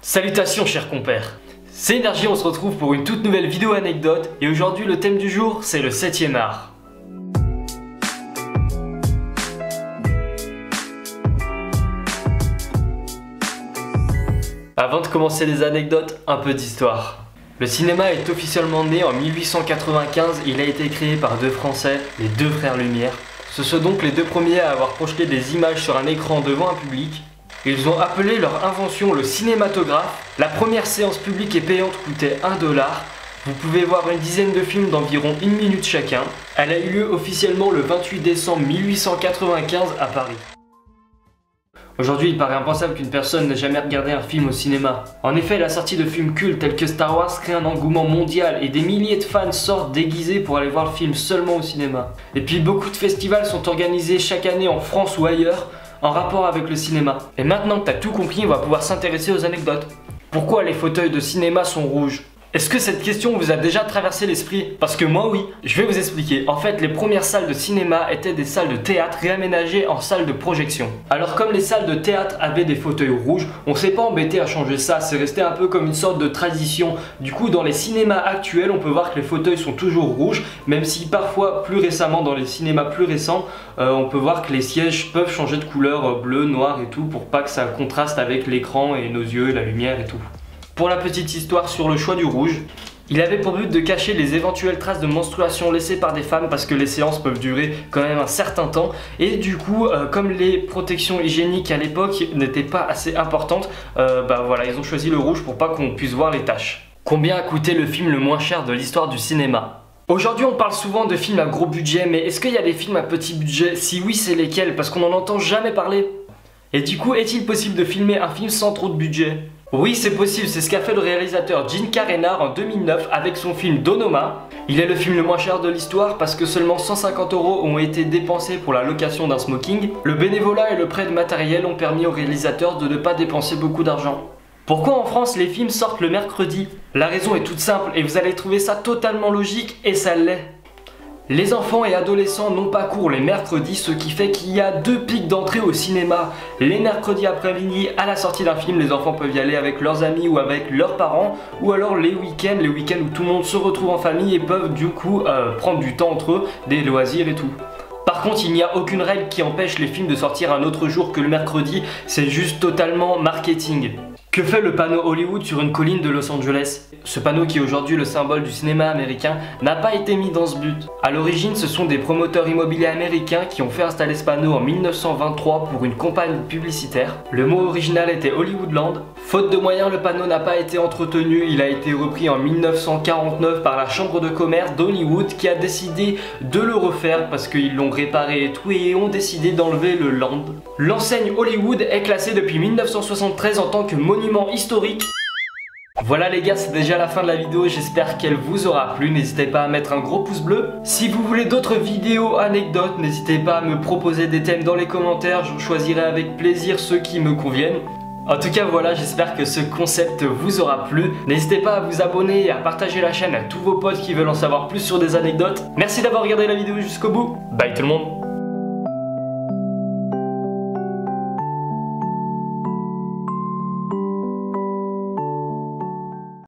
Salutations chers compères, c'est Énergie, on se retrouve pour une toute nouvelle vidéo anecdote et aujourd'hui le thème du jour c'est le 7e art. Avant de commencer les anecdotes, un peu d'histoire. Le cinéma est officiellement né en 1895, il a été créé par deux Français, les deux frères Lumière. Ce sont donc les deux premiers à avoir projeté des images sur un écran devant un public. Ils ont appelé leur invention le cinématographe. La première séance publique et payante coûtait 1 $. Vous pouvez voir une dizaine de films d'environ 1 minute chacun. Elle a eu lieu officiellement le 28 décembre 1895 à Paris. Aujourd'hui, il paraît impensable qu'une personne n'ait jamais regardé un film au cinéma. En effet, la sortie de films cultes tels que Star Wars crée un engouement mondial et des milliers de fans sortent déguisés pour aller voir le film seulement au cinéma. Et puis beaucoup de festivals sont organisés chaque année en France ou ailleurs en rapport avec le cinéma. Et maintenant que t'as tout compris, on va pouvoir s'intéresser aux anecdotes. Pourquoi les fauteuils de cinéma sont rouges ? Est-ce que cette question vous a déjà traversé l'esprit? Parce que moi oui, je vais vous expliquer. En fait, les premières salles de cinéma étaient des salles de théâtre réaménagées en salles de projection. Alors comme les salles de théâtre avaient des fauteuils rouges, on s'est pas embêté à changer ça, c'est resté un peu comme une sorte de tradition. Du coup, dans les cinémas actuels, on peut voir que les fauteuils sont toujours rouges, même si parfois, plus récemment, dans les cinémas plus récents, on peut voir que les sièges peuvent changer de couleur bleu, noir et tout, pour pas que ça contraste avec l'écran et nos yeux, la lumière et tout. Pour la petite histoire sur le choix du rouge, il avait pour but de cacher les éventuelles traces de menstruation laissées par des femmes parce que les séances peuvent durer quand même un certain temps et du coup comme les protections hygiéniques à l'époque n'étaient pas assez importantes, voilà, ils ont choisi le rouge pour pas qu'on puisse voir les taches. Combien a coûté le film le moins cher de l'histoire du cinéma ? Aujourd'hui on parle souvent de films à gros budget, mais est-ce qu'il y a des films à petit budget? Si oui, c'est lesquels? Parce qu'on n'en entend jamais parler. Et du coup, est-il possible de filmer un film sans trop de budget? Oui, c'est possible, c'est ce qu'a fait le réalisateur Gene Reinhardt en 2009 avec son film Donoma. Il est le film le moins cher de l'histoire parce que seulement 150 € ont été dépensés pour la location d'un smoking. Le bénévolat et le prêt de matériel ont permis au réalisateur de ne pas dépenser beaucoup d'argent. Pourquoi en France les films sortent le mercredi? La raison est toute simple et vous allez trouver ça totalement logique et ça l'est. Les enfants et adolescents n'ont pas cours les mercredis, ce qui fait qu'il y a deux pics d'entrée au cinéma. Les mercredis après-midi, à la sortie d'un film, les enfants peuvent y aller avec leurs amis ou avec leurs parents, ou alors les week-ends où tout le monde se retrouve en famille et peuvent du coup prendre du temps entre eux, des loisirs et tout. Par contre, il n'y a aucune règle qui empêche les films de sortir un autre jour que le mercredi, c'est juste totalement marketing. Que fait le panneau Hollywood sur une colline de Los Angeles? Ce panneau qui est aujourd'hui le symbole du cinéma américain n'a pas été mis dans ce but. A l'origine, ce sont des promoteurs immobiliers américains qui ont fait installer ce panneau en 1923 pour une campagne publicitaire. Le mot original était Hollywoodland. Faute de moyens, le panneau n'a pas été entretenu. Il a été repris en 1949 par la chambre de commerce d'Hollywood qui a décidé de le refaire parce qu'ils l'ont réparé et tout et ont décidé d'enlever le land. L'enseigne Hollywood est classée depuis 1973 en tant que monument historique. Voilà les gars, c'est déjà la fin de la vidéo, j'espère qu'elle vous aura plu, n'hésitez pas à mettre un gros pouce bleu. Si vous voulez d'autres vidéos anecdotes, n'hésitez pas à me proposer des thèmes dans les commentaires, je choisirai avec plaisir ceux qui me conviennent. En tout cas voilà, j'espère que ce concept vous aura plu. N'hésitez pas à vous abonner et à partager la chaîne à tous vos potes qui veulent en savoir plus sur des anecdotes. Merci d'avoir regardé la vidéo jusqu'au bout, bye tout le monde.